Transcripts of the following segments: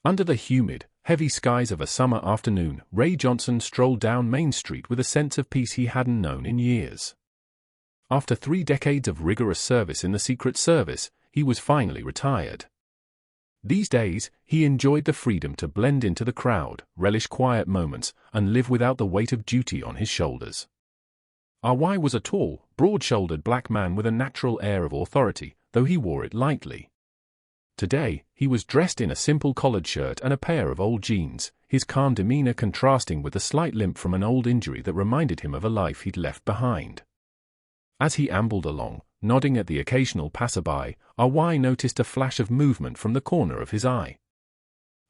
Under the humid, heavy skies of a summer afternoon, Ray Johnson strolled down Main Street with a sense of peace he hadn't known in years. After 3 decades of rigorous service in the Secret Service, he was finally retired. These days, he enjoyed the freedom to blend into the crowd, relish quiet moments, and live without the weight of duty on his shoulders. R.Y. was a tall, broad-shouldered black man with a natural air of authority, though he wore it lightly. Today, he was dressed in a simple collared shirt and a pair of old jeans, his calm demeanor contrasting with the slight limp from an old injury that reminded him of a life he'd left behind. As he ambled along, nodding at the occasional passerby, R.Y. noticed a flash of movement from the corner of his eye.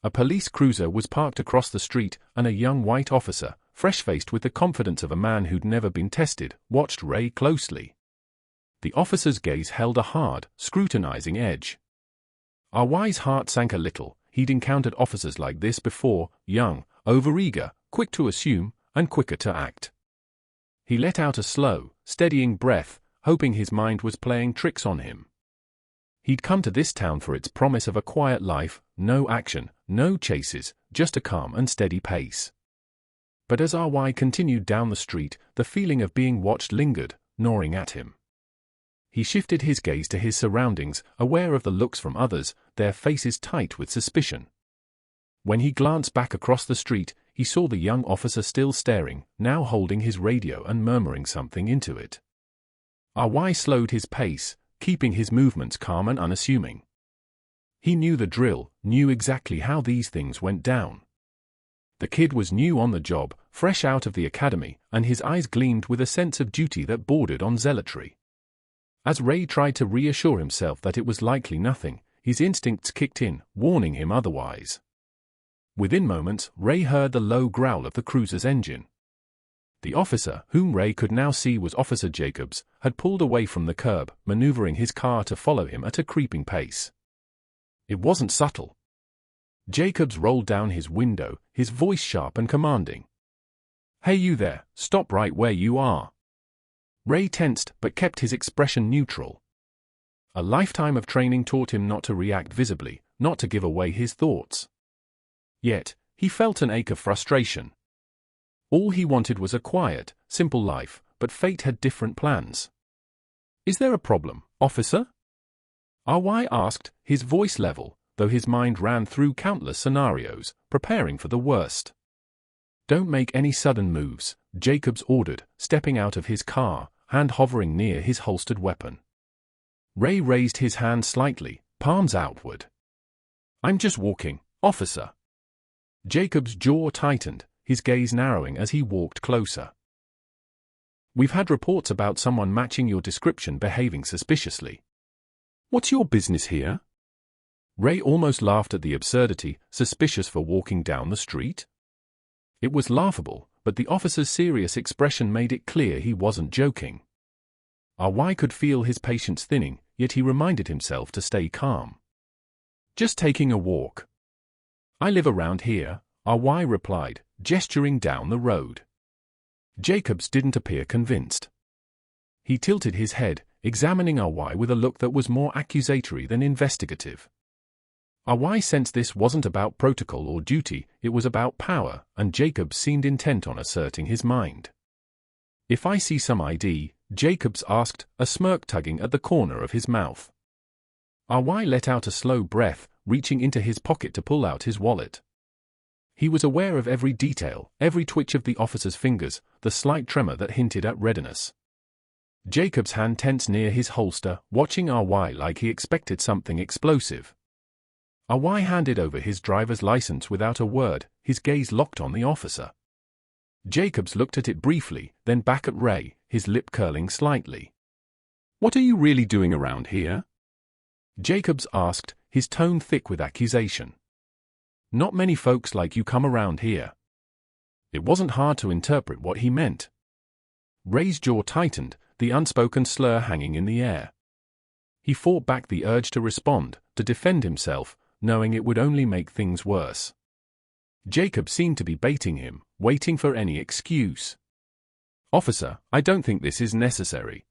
A police cruiser was parked across the street, and a young white officer, fresh-faced with the confidence of a man who'd never been tested, watched Ray closely. The officer's gaze held a hard, scrutinizing edge. R.Y.'s heart sank a little. He'd encountered officers like this before, young, overeager, quick to assume, and quicker to act. He let out a slow, steadying breath, hoping his mind was playing tricks on him. He'd come to this town for its promise of a quiet life, no action, no chases, just a calm and steady pace. But as R.Y. continued down the street, the feeling of being watched lingered, gnawing at him. He shifted his gaze to his surroundings, aware of the looks from others, their faces tight with suspicion. When he glanced back across the street, he saw the young officer still staring, now holding his radio and murmuring something into it. R.Y. slowed his pace, keeping his movements calm and unassuming. He knew the drill, knew exactly how these things went down. The kid was new on the job, fresh out of the academy, and his eyes gleamed with a sense of duty that bordered on zealotry. As Ray tried to reassure himself that it was likely nothing, his instincts kicked in, warning him otherwise. Within moments, Ray heard the low growl of the cruiser's engine. The officer, whom Ray could now see was Officer Jacobs, had pulled away from the curb, maneuvering his car to follow him at a creeping pace. It wasn't subtle. Jacobs rolled down his window, his voice sharp and commanding. "Hey you there, stop right where you are." Ray tensed, but kept his expression neutral. A lifetime of training taught him not to react visibly, not to give away his thoughts. Yet, he felt an ache of frustration. All he wanted was a quiet, simple life, but fate had different plans. "Is there a problem, officer?" R.Y. asked, his voice level, though his mind ran through countless scenarios, preparing for the worst. "Don't make any sudden moves," Jacobs ordered, stepping out of his car, hand hovering near his holstered weapon. Ray raised his hand slightly, palms outward. "I'm just walking, officer." Jacobs' jaw tightened, his gaze narrowing as he walked closer. "We've had reports about someone matching your description behaving suspiciously. What's your business here?" Ray almost laughed at the absurdity, suspicious for walking down the street. It was laughable, but the officer's serious expression made it clear he wasn't joking. R.Y. could feel his patience thinning, yet he reminded himself to stay calm. "Just taking a walk." "I live around here," R.Y. replied, gesturing down the road. Jacobs didn't appear convinced. He tilted his head, examining R.Y. with a look that was more accusatory than investigative. R.Y. sensed this wasn't about protocol or duty, it was about power, and Jacobs seemed intent on asserting his mind. "If I see some ID," Jacobs asked, a smirk tugging at the corner of his mouth. R.Y. let out a slow breath, reaching into his pocket to pull out his wallet. He was aware of every detail, every twitch of the officer's fingers, the slight tremor that hinted at readiness. Jacobs' hand tensed near his holster, watching R.Y. like he expected something explosive. R.Y. handed over his driver's license without a word, his gaze locked on the officer. Jacobs looked at it briefly, then back at Ray, his lip curling slightly. "What are you really doing around here?" Jacobs asked, his tone thick with accusation. "Not many folks like you come around here." It wasn't hard to interpret what he meant. Ray's jaw tightened, the unspoken slur hanging in the air. He fought back the urge to respond, to defend himself, knowing it would only make things worse. Jacob seemed to be baiting him, waiting for any excuse. "Officer, I don't think this is necessary."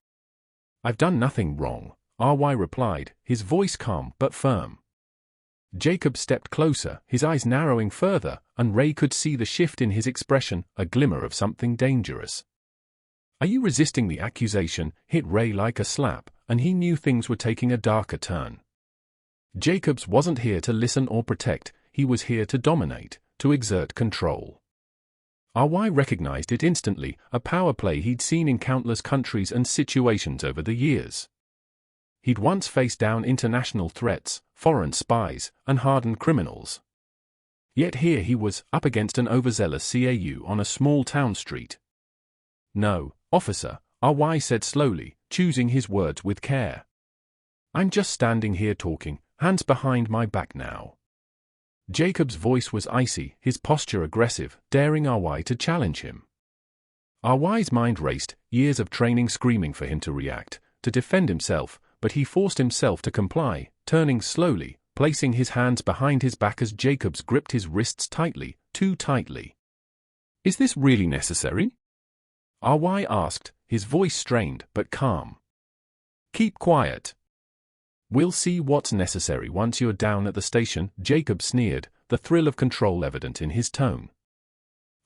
"I've done nothing wrong," R.Y. replied, his voice calm but firm. Jacob stepped closer, his eyes narrowing further, and Ray could see the shift in his expression, a glimmer of something dangerous. "Are you resisting the accusation?" hit Ray like a slap, and he knew things were taking a darker turn. Jacobs wasn't here to listen or protect, he was here to dominate, to exert control. RY recognized it instantly, a power play he'd seen in countless countries and situations over the years. He'd once faced down international threats, foreign spies, and hardened criminals. Yet here he was, up against an overzealous CAU on a small town street. "No, officer," RY said slowly, choosing his words with care. "I'm just standing here talking, hands behind my back now." Jacob's voice was icy, his posture aggressive, daring RY to challenge him. RY's mind raced, years of training screaming for him to react, to defend himself, but he forced himself to comply, turning slowly, placing his hands behind his back as Jacobs gripped his wrists tightly, too tightly. "Is this really necessary?" RY asked, his voice strained but calm. "Keep quiet. We'll see what's necessary once you're down at the station," Jacob sneered, the thrill of control evident in his tone.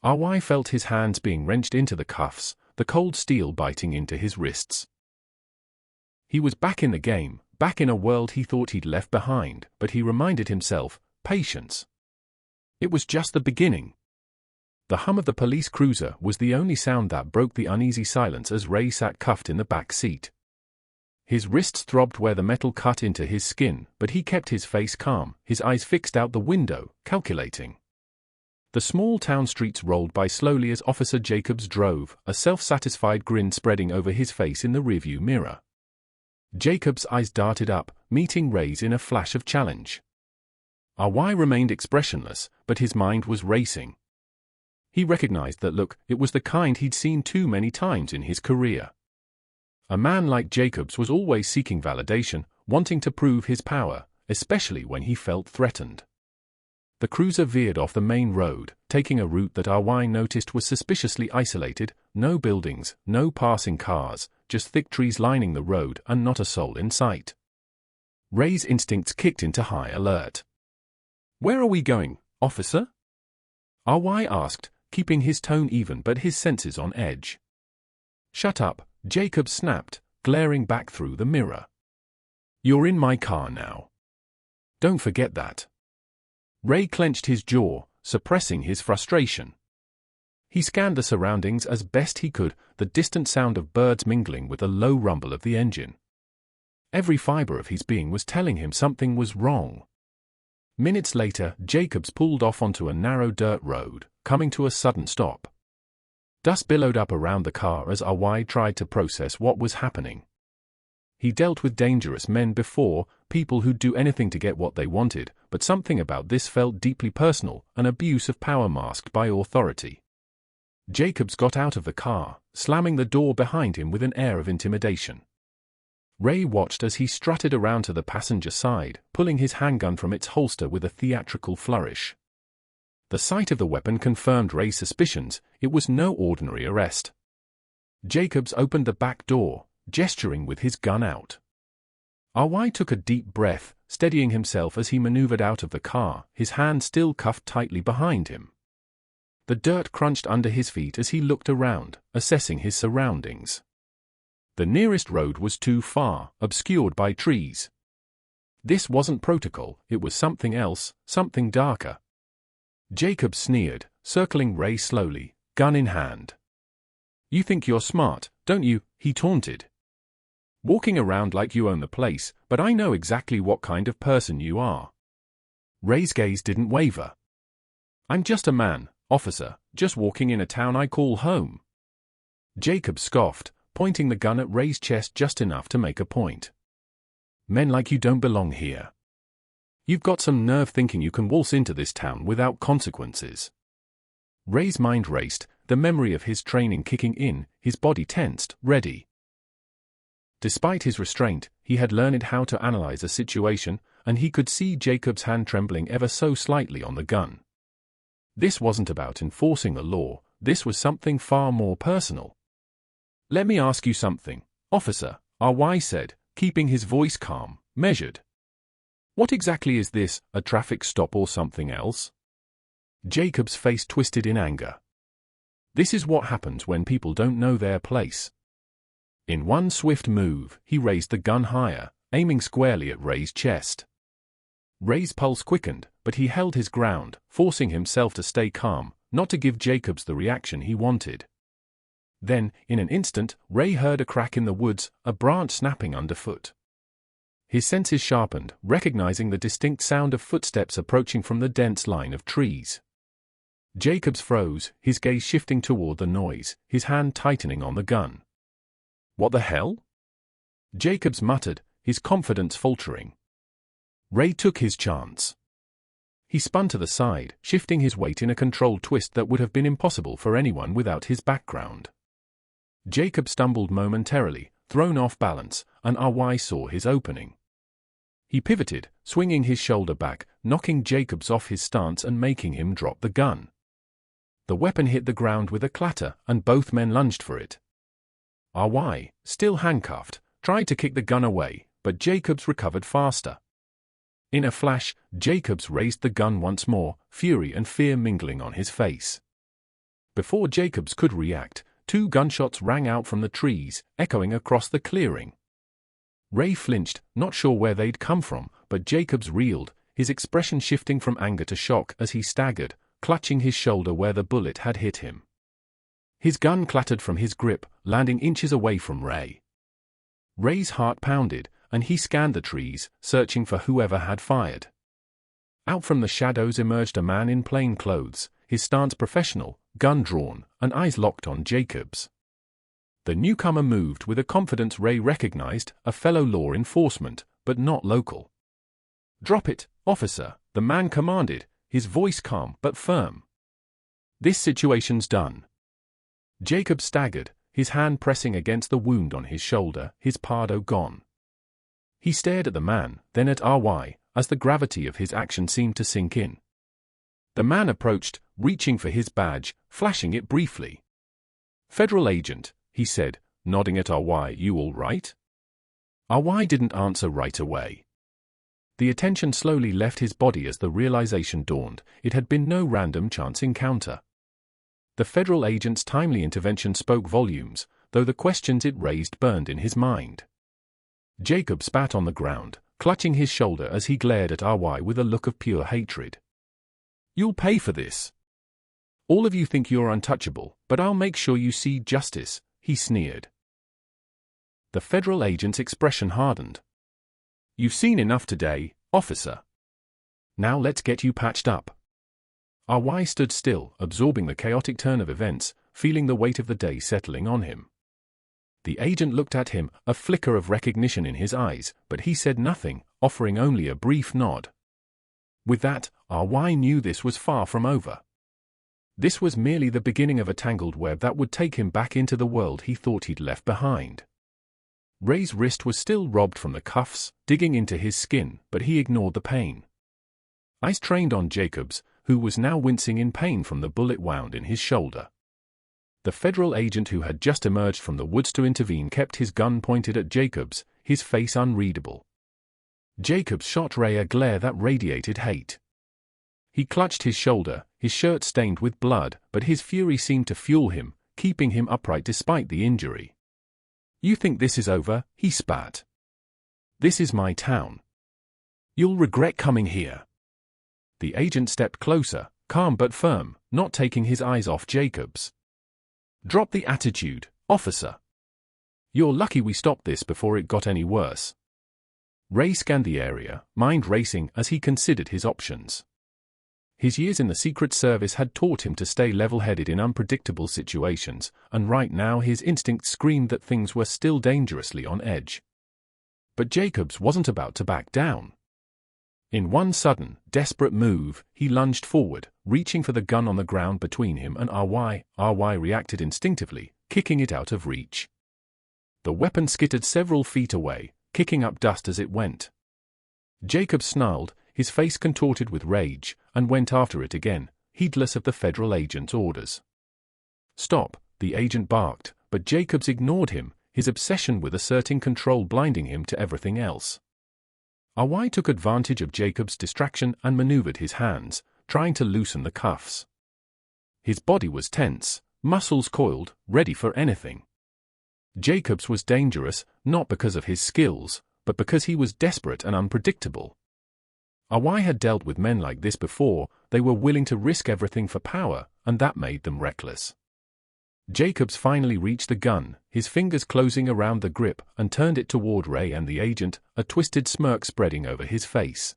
RY felt his hands being wrenched into the cuffs, the cold steel biting into his wrists. He was back in the game, back in a world he thought he'd left behind, but he reminded himself, patience. It was just the beginning. The hum of the police cruiser was the only sound that broke the uneasy silence as Ray sat cuffed in the back seat. His wrists throbbed where the metal cut into his skin, but he kept his face calm, his eyes fixed out the window, calculating. The small town streets rolled by slowly as Officer Jacobs drove, a self-satisfied grin spreading over his face in the rearview mirror. Jacob's eyes darted up, meeting Ray's in a flash of challenge. RY remained expressionless, but his mind was racing. He recognized that look, it was the kind he'd seen too many times in his career. A man like Jacobs was always seeking validation, wanting to prove his power, especially when he felt threatened. The cruiser veered off the main road, taking a route that RY noticed was suspiciously isolated, no buildings, no passing cars, just thick trees lining the road and not a soul in sight. Ray's instincts kicked into high alert. "Where are we going, officer?" RY asked, keeping his tone even but his senses on edge. "Shut up," Jacob snapped, glaring back through the mirror. "You're in my car now. Don't forget that." Ray clenched his jaw, suppressing his frustration. He scanned the surroundings as best he could, the distant sound of birds mingling with the low rumble of the engine. Every fiber of his being was telling him something was wrong. Minutes later, Jacobs pulled off onto a narrow dirt road, coming to a sudden stop. Dust billowed up around the car as RY tried to process what was happening. He dealt with dangerous men before, people who'd do anything to get what they wanted, but something about this felt deeply personal, an abuse of power masked by authority. Jacobs got out of the car, slamming the door behind him with an air of intimidation. Ray watched as he strutted around to the passenger side, pulling his handgun from its holster with a theatrical flourish. The sight of the weapon confirmed Ray's suspicions, it was no ordinary arrest. Jacobs opened the back door, gesturing with his gun out. RY took a deep breath, steadying himself as he maneuvered out of the car, his hand still cuffed tightly behind him. The dirt crunched under his feet as he looked around, assessing his surroundings. The nearest road was too far, obscured by trees. This wasn't protocol, it was something else, something darker. Jacob sneered, circling Ray slowly, gun in hand. "You think you're smart, don't you?" he taunted. "Walking around like you own the place, but I know exactly what kind of person you are." Ray's gaze didn't waver. "I'm just a man, officer, just walking in a town I call home." Jacob scoffed, pointing the gun at Ray's chest just enough to make a point. "Men like you don't belong here. You've got some nerve thinking you can waltz into this town without consequences." Ray's mind raced, the memory of his training kicking in, his body tensed, ready. Despite his restraint, he had learned how to analyze a situation, and he could see Jacob's hand trembling ever so slightly on the gun. This wasn't about enforcing the law, this was something far more personal. "Let me ask you something, officer," RY said, keeping his voice calm, measured. What exactly is this, a traffic stop or something else? Jacob's face twisted in anger. This is what happens when people don't know their place. In one swift move, he raised the gun higher, aiming squarely at Ray's chest. Ray's pulse quickened, but he held his ground, forcing himself to stay calm, not to give Jacobs the reaction he wanted. Then, in an instant, Ray heard a crack in the woods, a branch snapping underfoot. His senses sharpened, recognizing the distinct sound of footsteps approaching from the dense line of trees. Jacobs froze, his gaze shifting toward the noise, his hand tightening on the gun. What the hell? Jacobs muttered, his confidence faltering. Ray took his chance. He spun to the side, shifting his weight in a controlled twist that would have been impossible for anyone without his background. Jacob stumbled momentarily, thrown off balance, and RY saw his opening. He pivoted, swinging his shoulder back, knocking Jacobs off his stance and making him drop the gun. The weapon hit the ground with a clatter, and both men lunged for it. RY, still handcuffed, tried to kick the gun away, but Jacobs recovered faster. In a flash, Jacobs raised the gun once more, fury and fear mingling on his face. Before Jacobs could react, 2 gunshots rang out from the trees, echoing across the clearing. Ray flinched, not sure where they'd come from, but Jacobs reeled, his expression shifting from anger to shock as he staggered, clutching his shoulder where the bullet had hit him. His gun clattered from his grip, landing inches away from Ray. Ray's heart pounded, and he scanned the trees, searching for whoever had fired. Out from the shadows emerged a man in plain clothes, his stance professional, gun drawn, and eyes locked on Jacobs. The newcomer moved with a confidence Ray recognized, a fellow law enforcement, but not local. "Drop it, officer," the man commanded, his voice calm but firm. "This situation's done." Jacob staggered, his hand pressing against the wound on his shoulder, his pardo gone. He stared at the man, then at RY, as the gravity of his action seemed to sink in. The man approached, reaching for his badge, flashing it briefly. "Federal agent," he said, nodding at RY. "You all right?" RY didn't answer right away. The attention slowly left his body as the realization dawned, it had been no random chance encounter. The federal agent's timely intervention spoke volumes, though the questions it raised burned in his mind. Jacob spat on the ground, clutching his shoulder as he glared at RY with a look of pure hatred. "You'll pay for this. All of you think you're untouchable, but I'll make sure you see justice," he sneered. The federal agent's expression hardened. "You've seen enough today, officer. Now let's get you patched up." RY stood still, absorbing the chaotic turn of events, feeling the weight of the day settling on him. The agent looked at him, a flicker of recognition in his eyes, but he said nothing, offering only a brief nod. With that, RY knew this was far from over. This was merely the beginning of a tangled web that would take him back into the world he thought he'd left behind. Ray's wrist was still robbed from the cuffs, digging into his skin, but he ignored the pain. Eyes trained on Jacobs, who was now wincing in pain from the bullet wound in his shoulder. The federal agent who had just emerged from the woods to intervene kept his gun pointed at Jacobs, his face unreadable. Jacobs shot Ray a glare that radiated hate. He clutched his shoulder, his shirt stained with blood, but his fury seemed to fuel him, keeping him upright despite the injury. "You think this is over?" he spat. "This is my town. You'll regret coming here." The agent stepped closer, calm but firm, not taking his eyes off Jacobs. "Drop the attitude, officer. You're lucky we stopped this before it got any worse." Ray scanned the area, mind racing as he considered his options. His years in the Secret Service had taught him to stay level-headed in unpredictable situations, and right now his instincts screamed that things were still dangerously on edge. But Jacobs wasn't about to back down. In one sudden, desperate move, he lunged forward, reaching for the gun on the ground between him and RY. RY reacted instinctively, kicking it out of reach. The weapon skittered several feet away, kicking up dust as it went. Jacob snarled, his face contorted with rage, and went after it again, heedless of the federal agent's orders. "Stop," the agent barked, but Jacobs ignored him, his obsession with asserting control blinding him to everything else. Awai took advantage of Jacob's distraction and maneuvered his hands, trying to loosen the cuffs. His body was tense, muscles coiled, ready for anything. Jacobs was dangerous, not because of his skills, but because he was desperate and unpredictable. Awai had dealt with men like this before. They were willing to risk everything for power, and that made them reckless. Jacobs finally reached the gun, his fingers closing around the grip, and turned it toward Ray and the agent, a twisted smirk spreading over his face.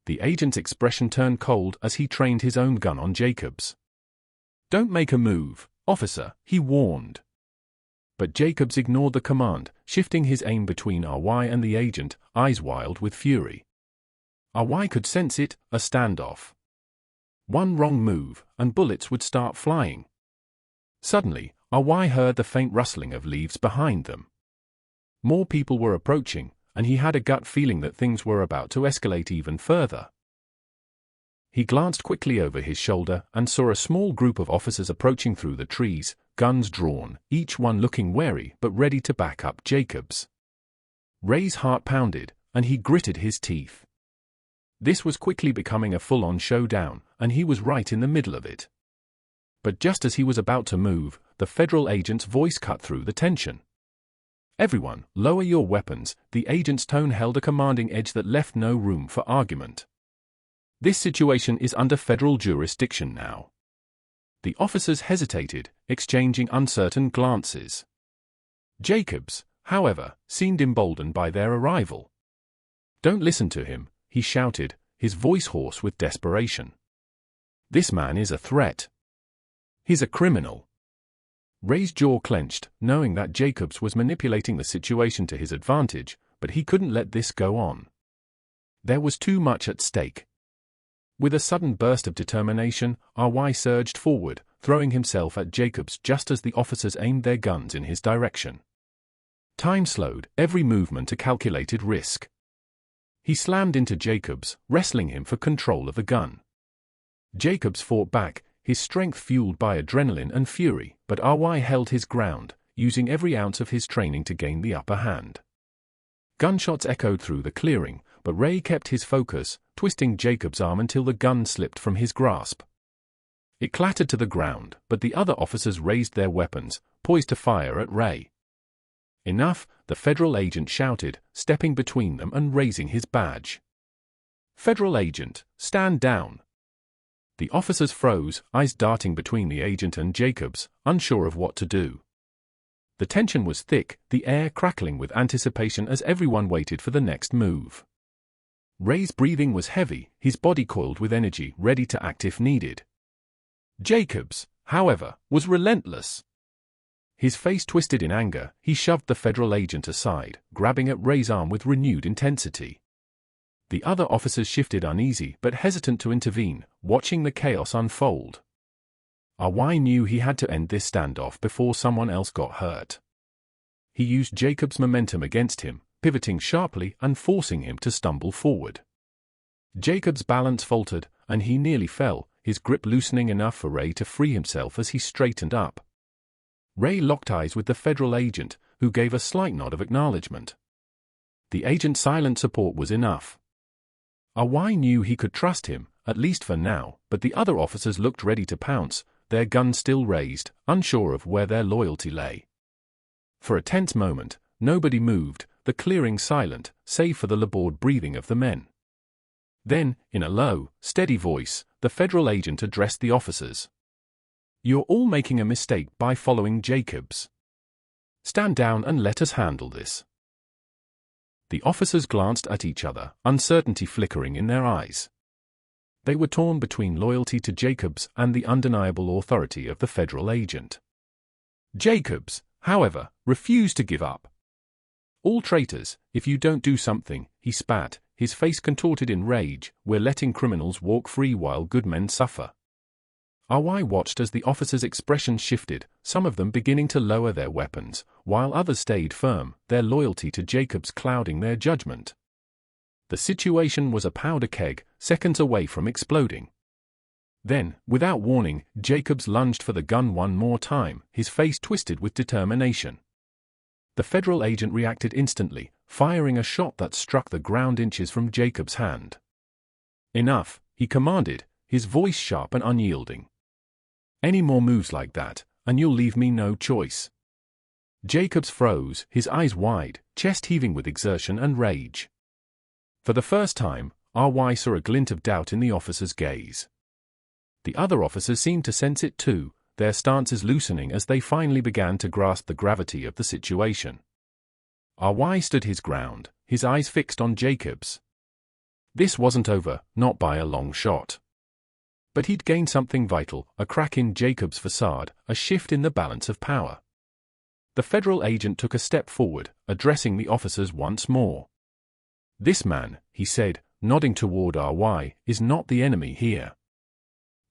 The agent's expression turned cold as he trained his own gun on Jacobs. "Don't make a move, officer," he warned. But Jacobs ignored the command, shifting his aim between Awai and the agent, eyes wild with fury. Awai could sense it, a standoff. One wrong move, and bullets would start flying. Suddenly, Awai heard the faint rustling of leaves behind them. More people were approaching, and he had a gut feeling that things were about to escalate even further. He glanced quickly over his shoulder and saw a small group of officers approaching through the trees, guns drawn, each one looking wary but ready to back up Jacobs. Ray's heart pounded, and he gritted his teeth. This was quickly becoming a full-on showdown, and he was right in the middle of it. But just as he was about to move, the federal agent's voice cut through the tension. "Everyone, lower your weapons." The agent's tone held a commanding edge that left no room for argument. "This situation is under federal jurisdiction now." The officers hesitated, exchanging uncertain glances. Jacobs, however, seemed emboldened by their arrival. "Don't listen to him," he shouted, his voice hoarse with desperation. "This man is a threat. He's a criminal." Ray's jaw clenched, knowing that Jacobs was manipulating the situation to his advantage, but he couldn't let this go on. There was too much at stake. With a sudden burst of determination, Awai surged forward, throwing himself at Jacobs just as the officers aimed their guns in his direction. Time slowed, every movement a calculated risk. He slammed into Jacobs, wrestling him for control of the gun. Jacobs fought back, his strength fueled by adrenaline and fury, but Awai held his ground, using every ounce of his training to gain the upper hand. Gunshots echoed through the clearing, but Ray kept his focus, twisting Jacobs' arm until the gun slipped from his grasp. It clattered to the ground, but the other officers raised their weapons, poised to fire at Ray. "Enough," the federal agent shouted, stepping between them and raising his badge. "Federal agent, stand down." The officers froze, eyes darting between the agent and Jacobs, unsure of what to do. The tension was thick, the air crackling with anticipation as everyone waited for the next move. Ray's breathing was heavy, his body coiled with energy, ready to act if needed. Jacobs, however, was relentless. His face twisted in anger, he shoved the federal agent aside, grabbing at Ray's arm with renewed intensity. The other officers shifted uneasy but hesitant to intervene, watching the chaos unfold. Awai knew he had to end this standoff before someone else got hurt. He used Jacob's momentum against him, pivoting sharply and forcing him to stumble forward. Jacob's balance faltered, and he nearly fell, his grip loosening enough for Ray to free himself as he straightened up. Ray locked eyes with the federal agent, who gave a slight nod of acknowledgement. The agent's silent support was enough. Awai knew he could trust him, at least for now, but the other officers looked ready to pounce, their guns still raised, unsure of where their loyalty lay. For a tense moment, nobody moved, the clearing silent, save for the labored breathing of the men. Then, in a low, steady voice, the federal agent addressed the officers. "You're all making a mistake by following Jacobs. Stand down and let us handle this." The officers glanced at each other, uncertainty flickering in their eyes. They were torn between loyalty to Jacobs and the undeniable authority of the federal agent. Jacobs, however, refused to give up. "All traitors, if you don't do something," he spat, his face contorted in rage. "We're letting criminals walk free while good men suffer." Awai watched as the officers' expressions shifted, some of them beginning to lower their weapons, while others stayed firm, their loyalty to Jacobs clouding their judgment. The situation was a powder keg, seconds away from exploding. Then, without warning, Jacobs lunged for the gun one more time, his face twisted with determination. The federal agent reacted instantly, firing a shot that struck the ground inches from Jacobs' hand. "Enough," he commanded, his voice sharp and unyielding. "Any more moves like that, and you'll leave me no choice." Jacobs froze, his eyes wide, chest heaving with exertion and rage. For the first time, R.Y. saw a glint of doubt in the officer's gaze. The other officers seemed to sense it too, their stances loosening as they finally began to grasp the gravity of the situation. R.Y. stood his ground, his eyes fixed on Jacobs. This wasn't over, not by a long shot. But he'd gained something vital, a crack in Jacobs' facade, a shift in the balance of power. The federal agent took a step forward, addressing the officers once more. "This man," he said, nodding toward R.Y., "is not the enemy here.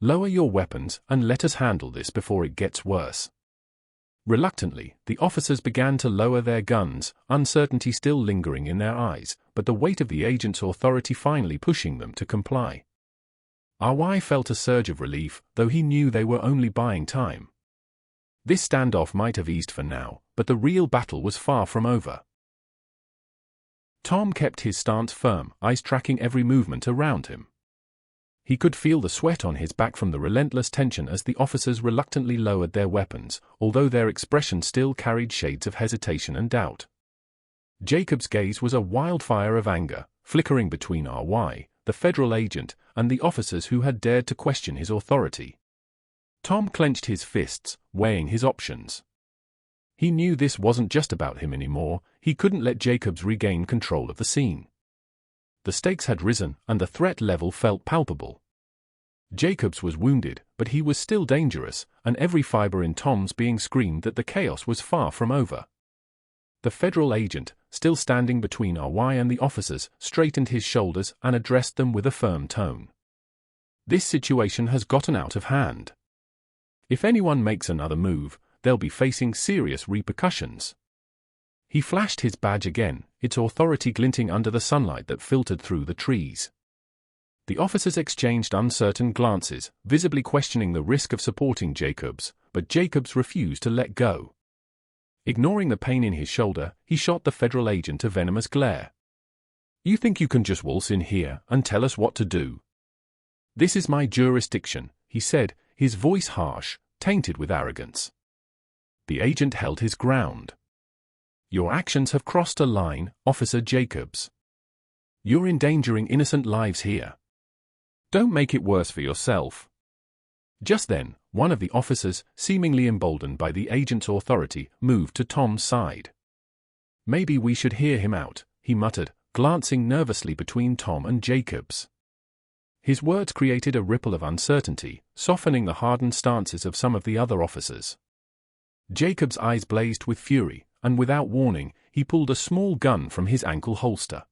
Lower your weapons and let us handle this before it gets worse." Reluctantly, the officers began to lower their guns, uncertainty still lingering in their eyes, but the weight of the agent's authority finally pushing them to comply. R.Y. felt a surge of relief, though he knew they were only buying time. This standoff might have eased for now, but the real battle was far from over. Tom kept his stance firm, eyes tracking every movement around him. He could feel the sweat on his back from the relentless tension as the officers reluctantly lowered their weapons, although their expression still carried shades of hesitation and doubt. Jacobs' gaze was a wildfire of anger, flickering between R.Y., the federal agent, and the officers who had dared to question his authority. Tom clenched his fists, weighing his options. He knew this wasn't just about him anymore, he couldn't let Jacobs regain control of the scene. The stakes had risen, and the threat level felt palpable. Jacobs was wounded, but he was still dangerous, and every fiber in Tom's being screamed that the chaos was far from over. The federal agent, still standing between R.Y. and the officers, straightened his shoulders and addressed them with a firm tone. "This situation has gotten out of hand. If anyone makes another move, they'll be facing serious repercussions." He flashed his badge again, its authority glinting under the sunlight that filtered through the trees. The officers exchanged uncertain glances, visibly questioning the risk of supporting Jacobs, but Jacobs refused to let go. Ignoring the pain in his shoulder, he shot the federal agent a venomous glare. "You think you can just waltz in here and tell us what to do?" "This is my jurisdiction," he said, his voice harsh, tainted with arrogance. The agent held his ground. "Your actions have crossed a line, Officer Jacobs. You're endangering innocent lives here. Don't make it worse for yourself." Just then, one of the officers, seemingly emboldened by the agent's authority, moved to Tom's side. "Maybe we should hear him out," he muttered, glancing nervously between Tom and Jacobs. His words created a ripple of uncertainty, softening the hardened stances of some of the other officers. Jacobs' eyes blazed with fury, and without warning, he pulled a small gun from his ankle holster.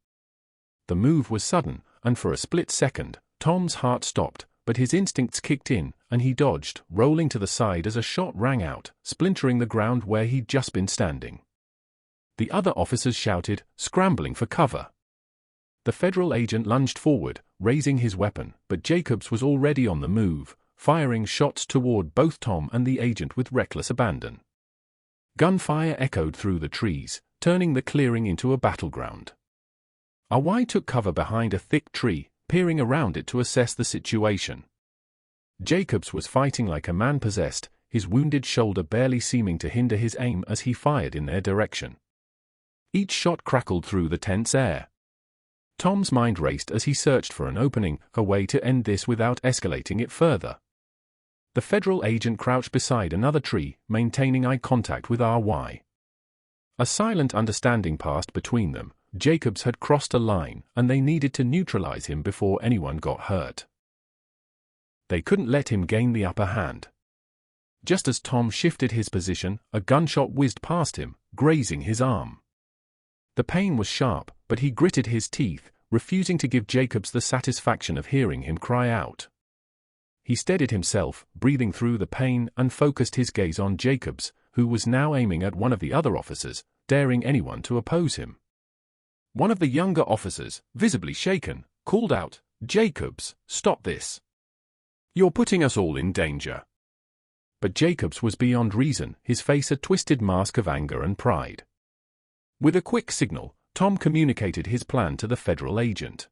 The move was sudden, and for a split second, Tom's heart stopped, but his instincts kicked in, and he dodged, rolling to the side as a shot rang out, splintering the ground where he'd just been standing. The other officers shouted, scrambling for cover. The federal agent lunged forward, raising his weapon, but Jacobs was already on the move, firing shots toward both Tom and the agent with reckless abandon. Gunfire echoed through the trees, turning the clearing into a battleground. R.Y. took cover behind a thick tree, peering around it to assess the situation. Jacobs was fighting like a man possessed, his wounded shoulder barely seeming to hinder his aim as he fired in their direction. Each shot crackled through the tense air. Tom's mind raced as he searched for an opening, a way to end this without escalating it further. The federal agent crouched beside another tree, maintaining eye contact with R.Y. A silent understanding passed between them. Jacobs had crossed a line, and they needed to neutralize him before anyone got hurt. They couldn't let him gain the upper hand. Just as Tom shifted his position, a gunshot whizzed past him, grazing his arm. The pain was sharp, but he gritted his teeth, refusing to give Jacobs the satisfaction of hearing him cry out. He steadied himself, breathing through the pain, and focused his gaze on Jacobs, who was now aiming at one of the other officers, daring anyone to oppose him. One of the younger officers, visibly shaken, called out, "Jacobs, stop this. You're putting us all in danger." But Jacobs was beyond reason, his face a twisted mask of anger and pride. With a quick signal, Tom communicated his plan to the federal agent.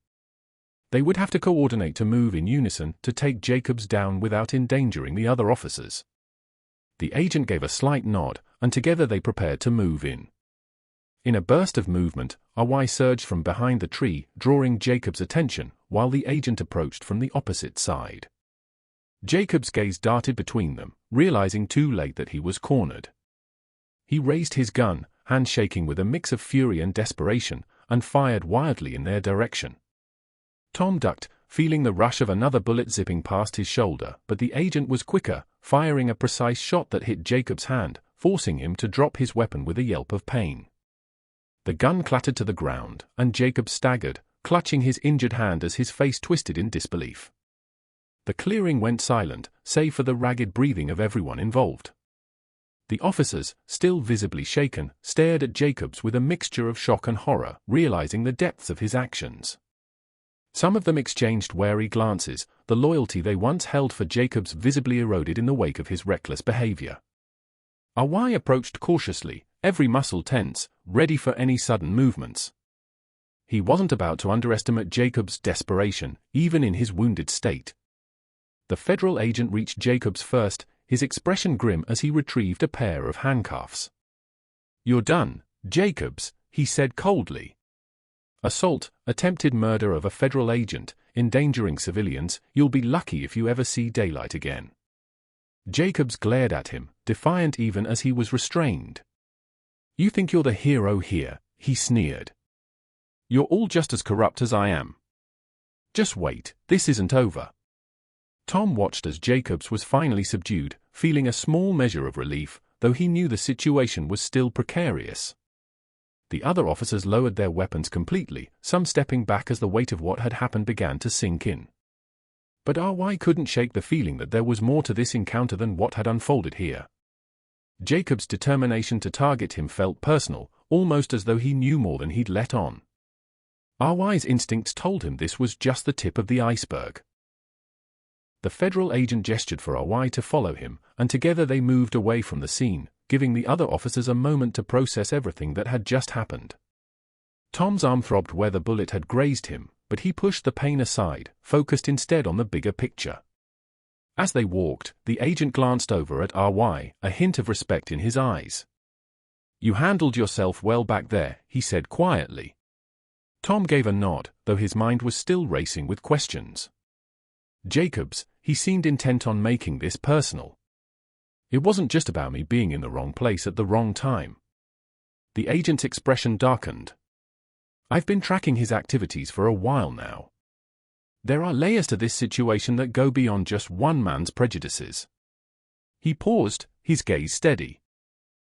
They would have to coordinate to move in unison to take Jacobs down without endangering the other officers. The agent gave a slight nod, and together they prepared to move in. In a burst of movement, RY surged from behind the tree, drawing Jacobs' attention, while the agent approached from the opposite side. Jacobs' gaze darted between them, realizing too late that he was cornered. He raised his gun, hand shaking with a mix of fury and desperation, and fired wildly in their direction. Tom ducked, feeling the rush of another bullet zipping past his shoulder, but the agent was quicker, firing a precise shot that hit Jacobs' hand, forcing him to drop his weapon with a yelp of pain. The gun clattered to the ground, and Jacobs staggered, clutching his injured hand as his face twisted in disbelief. The clearing went silent, save for the ragged breathing of everyone involved. The officers, still visibly shaken, stared at Jacobs with a mixture of shock and horror, realizing the depths of his actions. Some of them exchanged wary glances, the loyalty they once held for Jacobs visibly eroded in the wake of his reckless behavior. RY approached cautiously, every muscle tense, ready for any sudden movements. He wasn't about to underestimate Jacobs' desperation, even in his wounded state. The federal agent reached Jacobs first, his expression grim as he retrieved a pair of handcuffs. "You're done, Jacobs," he said coldly. "Assault, attempted murder of a federal agent, endangering civilians, you'll be lucky if you ever see daylight again." Jacobs glared at him, defiant even as he was restrained. "You think you're the hero here," he sneered. "You're all just as corrupt as I am. Just wait, this isn't over." Tom watched as Jacobs was finally subdued, feeling a small measure of relief, though he knew the situation was still precarious. The other officers lowered their weapons completely, some stepping back as the weight of what had happened began to sink in. But RY couldn't shake the feeling that there was more to this encounter than what had unfolded here. Jacobs' determination to target him felt personal, almost as though he knew more than he'd let on. RY's instincts told him this was just the tip of the iceberg. The federal agent gestured for RY to follow him, and together they moved away from the scene, giving the other officers a moment to process everything that had just happened. Tom's arm throbbed where the bullet had grazed him, but he pushed the pain aside, focused instead on the bigger picture. As they walked, the agent glanced over at RY, a hint of respect in his eyes. "You handled yourself well back there," he said quietly. Tom gave a nod, though his mind was still racing with questions. Jacobs, he seemed intent on making this personal. "It wasn't just about me being in the wrong place at the wrong time." The agent's expression darkened. "I've been tracking his activities for a while now. There are layers to this situation that go beyond just one man's prejudices." He paused, his gaze steady.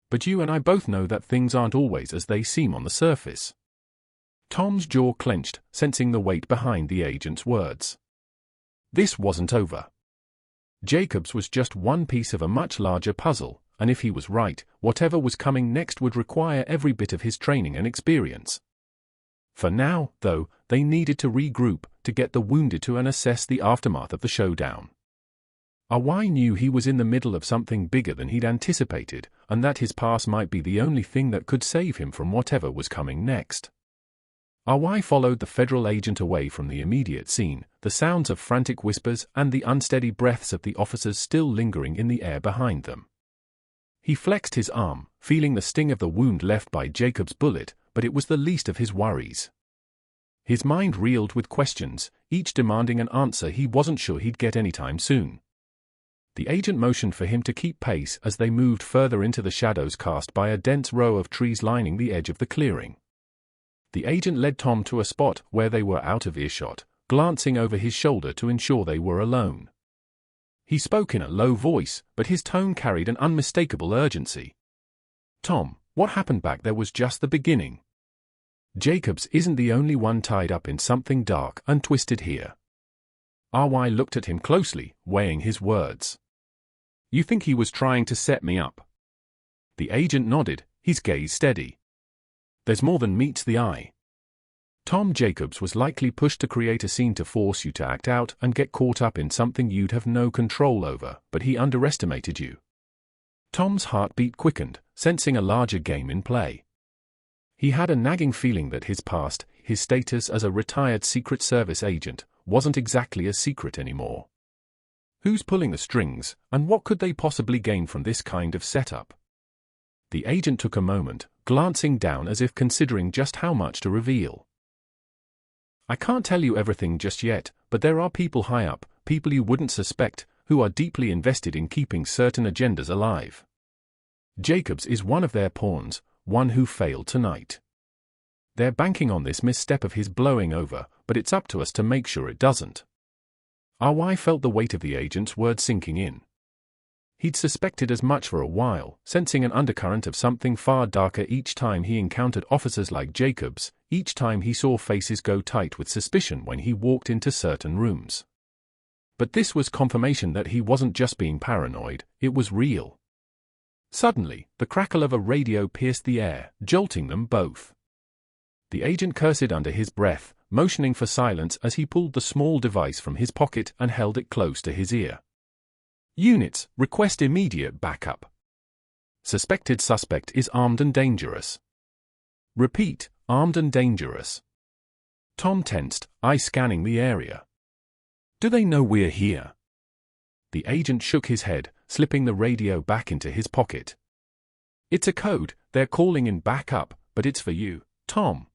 "But you and I both know that things aren't always as they seem on the surface." Tom's jaw clenched, sensing the weight behind the agent's words. This wasn't over. Jacobs was just one piece of a much larger puzzle, and if he was right, whatever was coming next would require every bit of his training and experience. For now, though, they needed to regroup, to get the wounded to and assess the aftermath of the showdown. RY knew he was in the middle of something bigger than he'd anticipated, and that his pass might be the only thing that could save him from whatever was coming next. RY followed the federal agent away from the immediate scene, the sounds of frantic whispers and the unsteady breaths of the officers still lingering in the air behind them. He flexed his arm, feeling the sting of the wound left by Jacobs' bullet, but it was the least of his worries. His mind reeled with questions, each demanding an answer he wasn't sure he'd get anytime soon. The agent motioned for him to keep pace as they moved further into the shadows cast by a dense row of trees lining the edge of the clearing. The agent led Tom to a spot where they were out of earshot, glancing over his shoulder to ensure they were alone. He spoke in a low voice, but his tone carried an unmistakable urgency. "Tom, what happened back there was just the beginning. Jacobs isn't the only one tied up in something dark and twisted here." RY looked at him closely, weighing his words. "You think he was trying to set me up?" The agent nodded, his gaze steady. "There's more than meets the eye. Tom Jacobs was likely pushed to create a scene to force you to act out and get caught up in something you'd have no control over, but he underestimated you." Tom's heartbeat quickened, sensing a larger game in play. He had a nagging feeling that his past, his status as a retired Secret Service agent, wasn't exactly a secret anymore. Who's pulling the strings, and what could they possibly gain from this kind of setup? The agent took a moment, glancing down as if considering just how much to reveal. I can't tell you everything just yet, but there are people high up, people you wouldn't suspect, who are deeply invested in keeping certain agendas alive. Jacobs is one of their pawns, one who failed tonight. They're banking on this misstep of his blowing over, but it's up to us to make sure it doesn't. RY felt the weight of the agent's words sinking in. He'd suspected as much for a while, sensing an undercurrent of something far darker each time he encountered officers like Jacobs, each time he saw faces go tight with suspicion when he walked into certain rooms. But this was confirmation that he wasn't just being paranoid, it was real. Suddenly, the crackle of a radio pierced the air, jolting them both. The agent cursed under his breath, motioning for silence as he pulled the small device from his pocket and held it close to his ear. Units, request immediate backup. Suspected suspect is armed and dangerous. Repeat, armed and dangerous. Tom tensed, eyes scanning the area. Do they know we're here? The agent shook his head, slipping the radio back into his pocket. It's a code, they're calling in backup, but it's for you, Tom.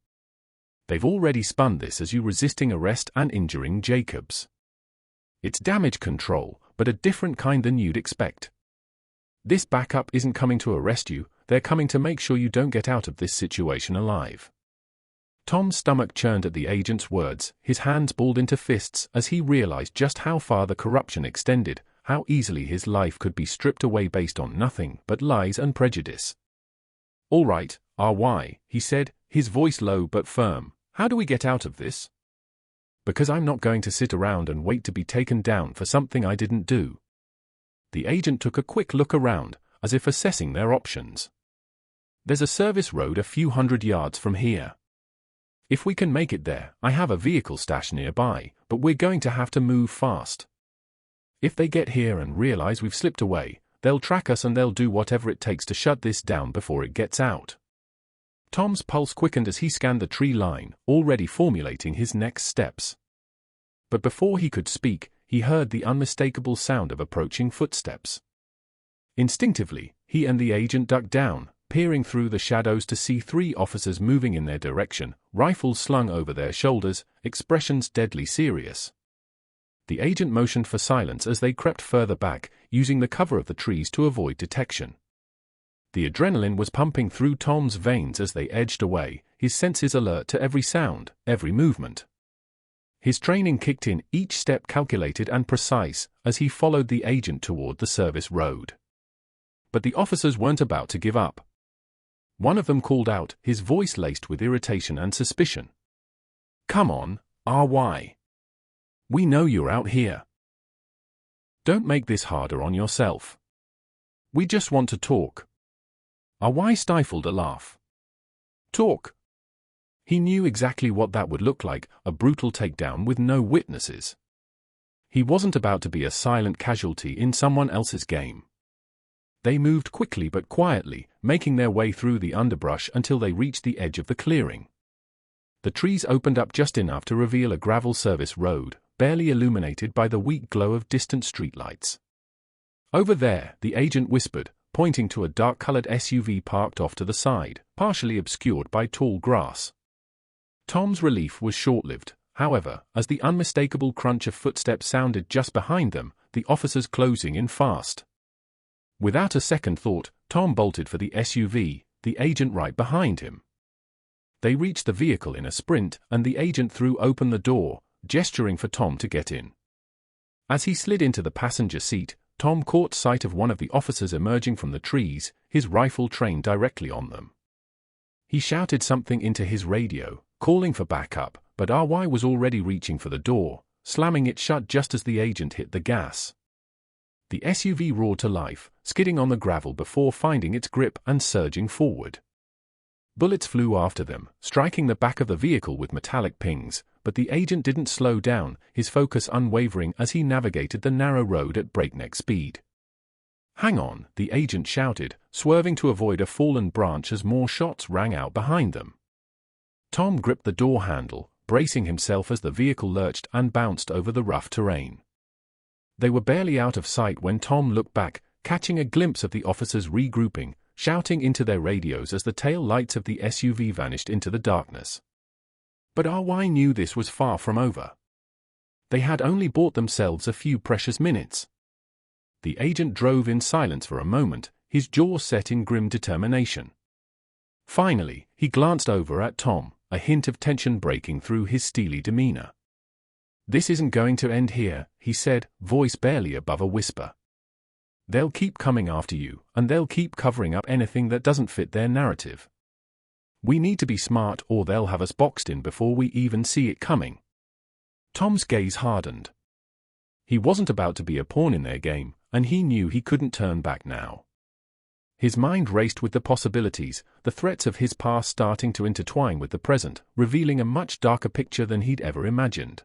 They've already spun this as you resisting arrest and injuring Jacobs. It's damage control, but a different kind than you'd expect. This backup isn't coming to arrest you, they're coming to make sure you don't get out of this situation alive. Tom's stomach churned at the agent's words, his hands balled into fists as he realized just how far the corruption extended, how easily his life could be stripped away based on nothing but lies and prejudice. All right, RY, he said, his voice low but firm, how do we get out of this? Because I'm not going to sit around and wait to be taken down for something I didn't do. The agent took a quick look around, as if assessing their options. There's a service road a few hundred yards from here. If we can make it there, I have a vehicle stash nearby, but we're going to have to move fast. If they get here and realize we've slipped away, they'll track us and they'll do whatever it takes to shut this down before it gets out. Tom's pulse quickened as he scanned the tree line, already formulating his next steps. But before he could speak, he heard the unmistakable sound of approaching footsteps. Instinctively, he and the agent ducked down, peering through the shadows to see three officers moving in their direction, rifles slung over their shoulders, expressions deadly serious. The agent motioned for silence as they crept further back, using the cover of the trees to avoid detection. The adrenaline was pumping through Tom's veins as they edged away, his senses alert to every sound, every movement. His training kicked in, each step calculated and precise, as he followed the agent toward the service road. But the officers weren't about to give up. One of them called out, his voice laced with irritation and suspicion. Come on, RY. We know you're out here. Don't make this harder on yourself. We just want to talk. RY stifled a laugh. Talk. He knew exactly what that would look like, a brutal takedown with no witnesses. He wasn't about to be a silent casualty in someone else's game. They moved quickly but quietly, making their way through the underbrush until they reached the edge of the clearing. The trees opened up just enough to reveal a gravel service road, barely illuminated by the weak glow of distant streetlights. Over there, the agent whispered, pointing to a dark-colored SUV parked off to the side, partially obscured by tall grass. Tom's relief was short-lived, however, as the unmistakable crunch of footsteps sounded just behind them, the officers closing in fast. Without a second thought, Tom bolted for the SUV, the agent right behind him. They reached the vehicle in a sprint, and the agent threw open the door, gesturing for Tom to get in. As he slid into the passenger seat, Tom caught sight of one of the officers emerging from the trees, his rifle trained directly on them. He shouted something into his radio, calling for backup, but RY was already reaching for the door, slamming it shut just as the agent hit the gas. The SUV roared to life, skidding on the gravel before finding its grip and surging forward. Bullets flew after them, striking the back of the vehicle with metallic pings, but the agent didn't slow down, his focus unwavering as he navigated the narrow road at breakneck speed. "Hang on," the agent shouted, swerving to avoid a fallen branch as more shots rang out behind them. Tom gripped the door handle, bracing himself as the vehicle lurched and bounced over the rough terrain. They were barely out of sight when Tom looked back, catching a glimpse of the officers regrouping, shouting into their radios as the tail lights of the SUV vanished into the darkness. But RY knew this was far from over. They had only bought themselves a few precious minutes. The agent drove in silence for a moment, his jaw set in grim determination. Finally, he glanced over at Tom, a hint of tension breaking through his steely demeanor. "This isn't going to end here," he said, voice barely above a whisper. "They'll keep coming after you, and they'll keep covering up anything that doesn't fit their narrative. We need to be smart or they'll have us boxed in before we even see it coming." Tom's gaze hardened. He wasn't about to be a pawn in their game, and he knew he couldn't turn back now. His mind raced with the possibilities, the threats of his past starting to intertwine with the present, revealing a much darker picture than he'd ever imagined.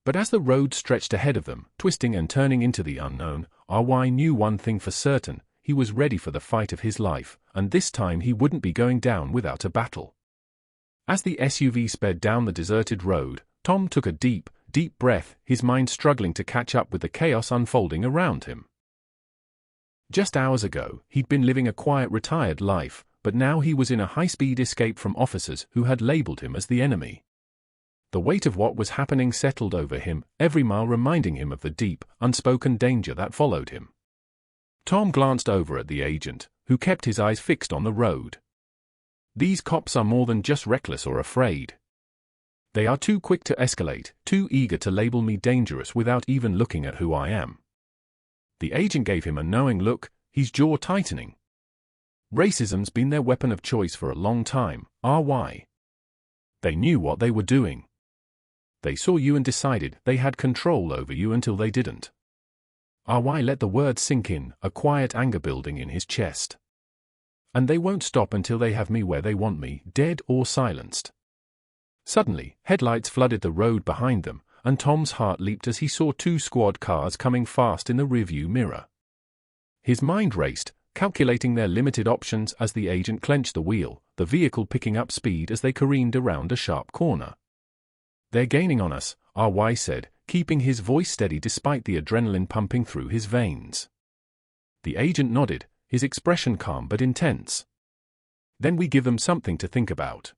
But as the road stretched ahead of them, twisting and turning into the unknown, RY knew one thing for certain: he was ready for the fight of his life, and this time he wouldn't be going down without a battle. As the SUV sped down the deserted road, Tom took a deep, deep breath, his mind struggling to catch up with the chaos unfolding around him. Just hours ago, he'd been living a quiet, retired life, but now he was in a high-speed escape from officers who had labeled him as the enemy. The weight of what was happening settled over him, every mile reminding him of the deep, unspoken danger that followed him. Tom glanced over at the agent, who kept his eyes fixed on the road. "These cops are more than just reckless or afraid. They are too quick to escalate, too eager to label me dangerous without even looking at who I am." The agent gave him a knowing look, his jaw tightening. "Racism's been their weapon of choice for a long time, RY. They knew what they were doing. They saw you and decided they had control over you until they didn't." RY let the words sink in, a quiet anger building in his chest. "And they won't stop until they have me where they want me, dead or silenced." Suddenly, headlights flooded the road behind them, and Tom's heart leaped as he saw two squad cars coming fast in the rearview mirror. His mind raced, calculating their limited options as the agent clenched the wheel, the vehicle picking up speed as they careened around a sharp corner. "They're gaining on us," RY said, keeping his voice steady despite the adrenaline pumping through his veins. The agent nodded, his expression calm but intense. "Then we give them something to think about."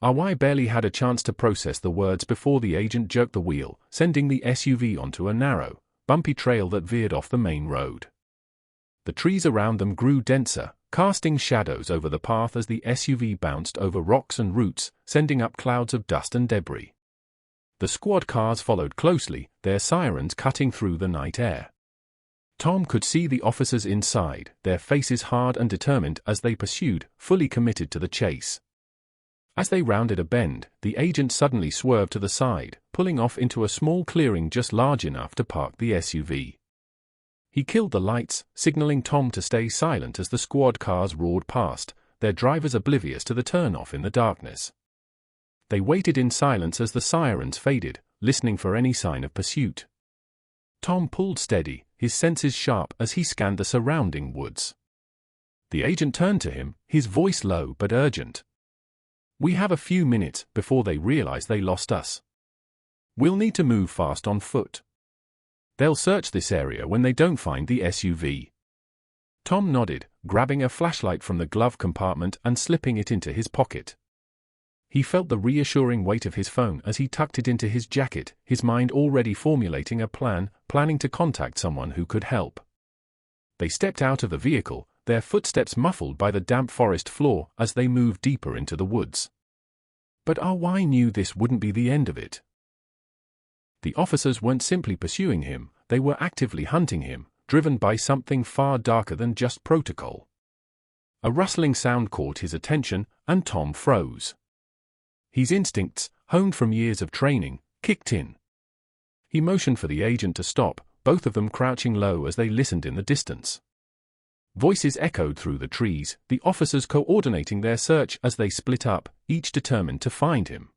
RY barely had a chance to process the words before the agent jerked the wheel, sending the SUV onto a narrow, bumpy trail that veered off the main road. The trees around them grew denser, casting shadows over the path as the SUV bounced over rocks and roots, sending up clouds of dust and debris. The squad cars followed closely, their sirens cutting through the night air. Tom could see the officers inside, their faces hard and determined as they pursued, fully committed to the chase. As they rounded a bend, the agent suddenly swerved to the side, pulling off into a small clearing just large enough to park the SUV. He killed the lights, signaling Tom to stay silent as the squad cars roared past, their drivers oblivious to the turnoff in the darkness. They waited in silence as the sirens faded, listening for any sign of pursuit. Tom pulled steady, his senses sharp as he scanned the surrounding woods. The agent turned to him, his voice low but urgent. "We have a few minutes before they realize they lost us. We'll need to move fast on foot. They'll search this area when they don't find the SUV." Tom nodded, grabbing a flashlight from the glove compartment and slipping it into his pocket. He felt the reassuring weight of his phone as he tucked it into his jacket, his mind already formulating a plan, planning to contact someone who could help. They stepped out of the vehicle, their footsteps muffled by the damp forest floor as they moved deeper into the woods. But RY knew this wouldn't be the end of it. The officers weren't simply pursuing him, they were actively hunting him, driven by something far darker than just protocol. A rustling sound caught his attention, and Tom froze. His instincts, honed from years of training, kicked in. He motioned for the agent to stop, both of them crouching low as they listened in the distance. Voices echoed through the trees, the officers coordinating their search as they split up, each determined to find him.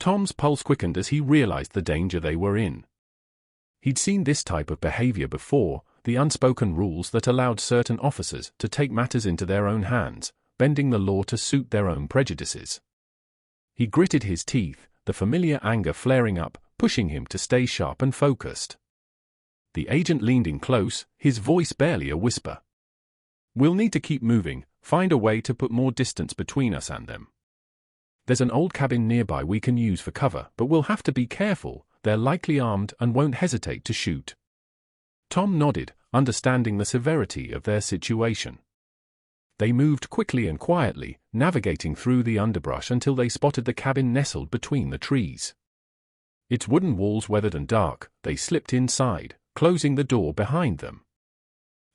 Tom's pulse quickened as he realized the danger they were in. He'd seen this type of behavior before, the unspoken rules that allowed certain officers to take matters into their own hands, bending the law to suit their own prejudices. He gritted his teeth, the familiar anger flaring up, pushing him to stay sharp and focused. The agent leaned in close, his voice barely a whisper. "We'll need to keep moving, find a way to put more distance between us and them. There's an old cabin nearby we can use for cover, but we'll have to be careful, they're likely armed and won't hesitate to shoot." Tom nodded, understanding the severity of their situation. They moved quickly and quietly, navigating through the underbrush until they spotted the cabin nestled between the trees. Its wooden walls weathered and dark, they slipped inside, closing the door behind them.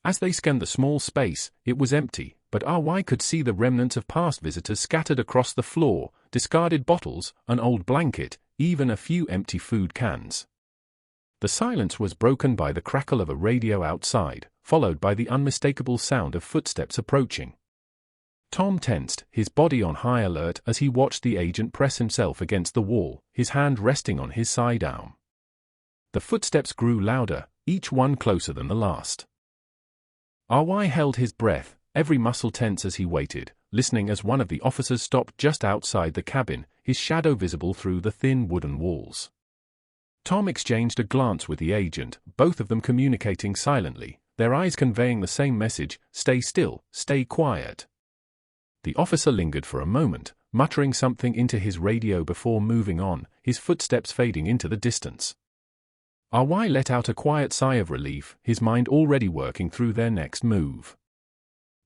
As they scanned the small space, it was empty, but RY could see the remnants of past visitors scattered across the floor, discarded bottles, an old blanket, even a few empty food cans. The silence was broken by the crackle of a radio outside, followed by the unmistakable sound of footsteps approaching. Tom tensed, his body on high alert as he watched the agent press himself against the wall, his hand resting on his sidearm. The footsteps grew louder, each one closer than the last. RY held his breath, every muscle tense as he waited, listening as one of the officers stopped just outside the cabin, his shadow visible through the thin wooden walls. Tom exchanged a glance with the agent, both of them communicating silently, their eyes conveying the same message: stay still, stay quiet. The officer lingered for a moment, muttering something into his radio before moving on, his footsteps fading into the distance. RY let out a quiet sigh of relief, his mind already working through their next move.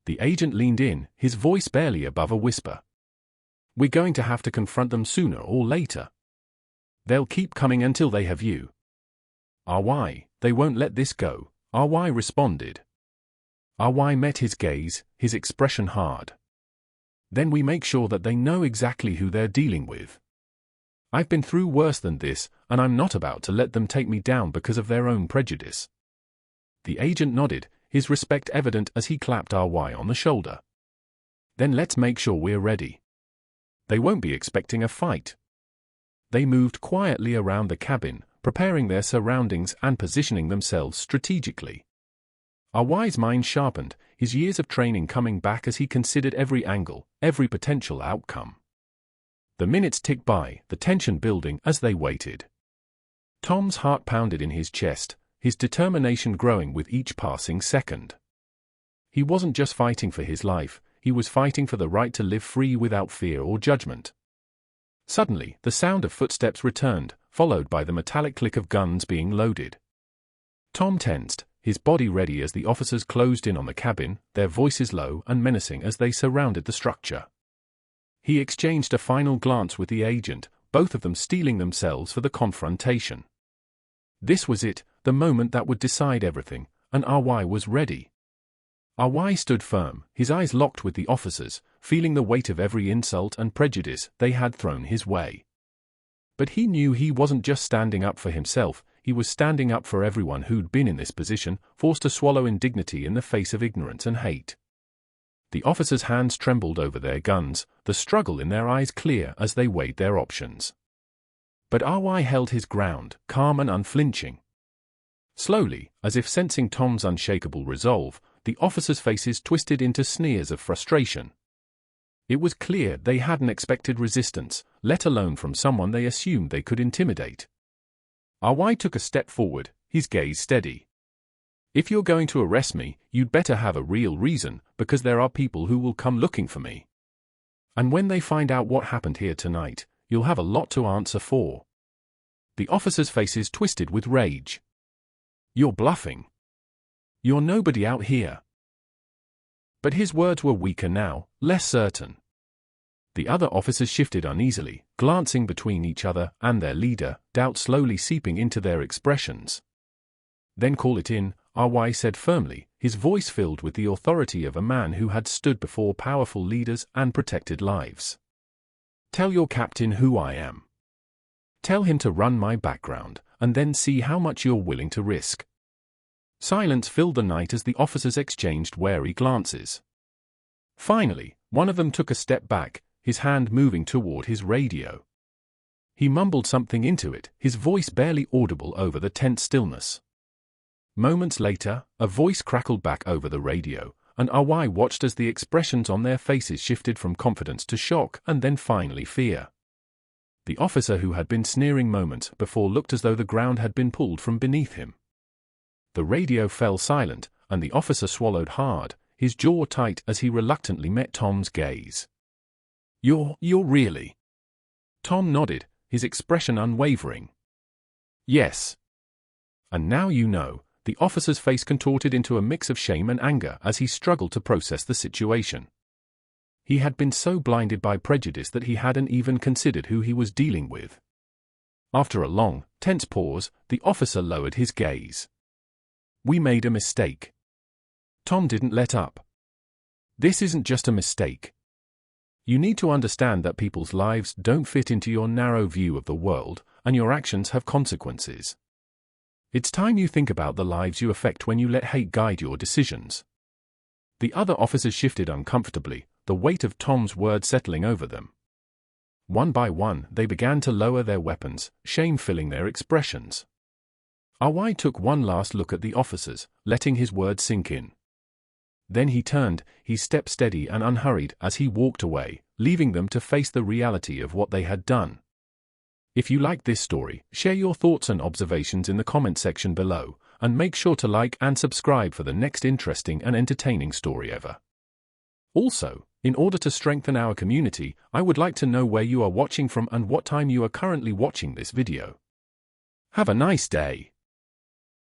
The agent leaned in, his voice barely above a whisper. "We're going to have to confront them sooner or later. They'll keep coming until they have you." "RY, they won't let this go," RY responded. RY met his gaze, his expression hard. "Then we make sure that they know exactly who they're dealing with. I've been through worse than this, and I'm not about to let them take me down because of their own prejudice." The agent nodded, his respect evident as he clapped RY on the shoulder. "Then let's make sure we're ready. They won't be expecting a fight." They moved quietly around the cabin, preparing their surroundings and positioning themselves strategically. RY's mind sharpened, his years of training coming back as he considered every angle, every potential outcome. The minutes ticked by, the tension building as they waited. Tom's heart pounded in his chest, his determination growing with each passing second. He wasn't just fighting for his life, he was fighting for the right to live free without fear or judgment. Suddenly, the sound of footsteps returned, followed by the metallic click of guns being loaded. Tom tensed, his body ready as the officers closed in on the cabin, their voices low and menacing as they surrounded the structure. He exchanged a final glance with the agent, both of them steeling themselves for the confrontation. This was it, the moment that would decide everything, and RY was ready. RY stood firm, his eyes locked with the officers, feeling the weight of every insult and prejudice they had thrown his way. But he knew he wasn't just standing up for himself, he was standing up for everyone who'd been in this position, forced to swallow indignity in the face of ignorance and hate. The officers' hands trembled over their guns, the struggle in their eyes clear as they weighed their options. But RY held his ground, calm and unflinching. Slowly, as if sensing Tom's unshakable resolve, the officers' faces twisted into sneers of frustration. It was clear they hadn't expected resistance, let alone from someone they assumed they could intimidate. RY took a step forward, his gaze steady. "If you're going to arrest me, you'd better have a real reason, because there are people who will come looking for me. And when they find out what happened here tonight, you'll have a lot to answer for." The officers' faces twisted with rage. "You're bluffing. You're nobody out here." But his words were weaker now, less certain. The other officers shifted uneasily, glancing between each other and their leader, doubt slowly seeping into their expressions. "Then call it in," RY said firmly, his voice filled with the authority of a man who had stood before powerful leaders and protected lives. "Tell your captain who I am. Tell him to run my background, and then see how much you're willing to risk." Silence filled the night as the officers exchanged wary glances. Finally, one of them took a step back, his hand moving toward his radio. He mumbled something into it, his voice barely audible over the tense stillness. Moments later, a voice crackled back over the radio, and RY watched as the expressions on their faces shifted from confidence to shock and then finally fear. The officer who had been sneering moments before looked as though the ground had been pulled from beneath him. The radio fell silent, and the officer swallowed hard, his jaw tight as he reluctantly met Tom's gaze. You're really?" Tom nodded, his expression unwavering. "Yes." "And now you know." The officer's face contorted into a mix of shame and anger as he struggled to process the situation. He had been so blinded by prejudice that he hadn't even considered who he was dealing with. After a long, tense pause, the officer lowered his gaze. "We made a mistake." Tom didn't let up. "This isn't just a mistake. You need to understand that people's lives don't fit into your narrow view of the world, and your actions have consequences. It's time you think about the lives you affect when you let hate guide your decisions." The other officers shifted uncomfortably, the weight of Tom's words settling over them. One by one, they began to lower their weapons, shame filling their expressions. RY took one last look at the officers, letting his words sink in. Then he turned, his step steady and unhurried as he walked away, leaving them to face the reality of what they had done. If you liked this story, share your thoughts and observations in the comment section below, and make sure to like and subscribe for the next interesting and entertaining story ever. Also, in order to strengthen our community, I would like to know where you are watching from and what time you are currently watching this video. Have a nice day.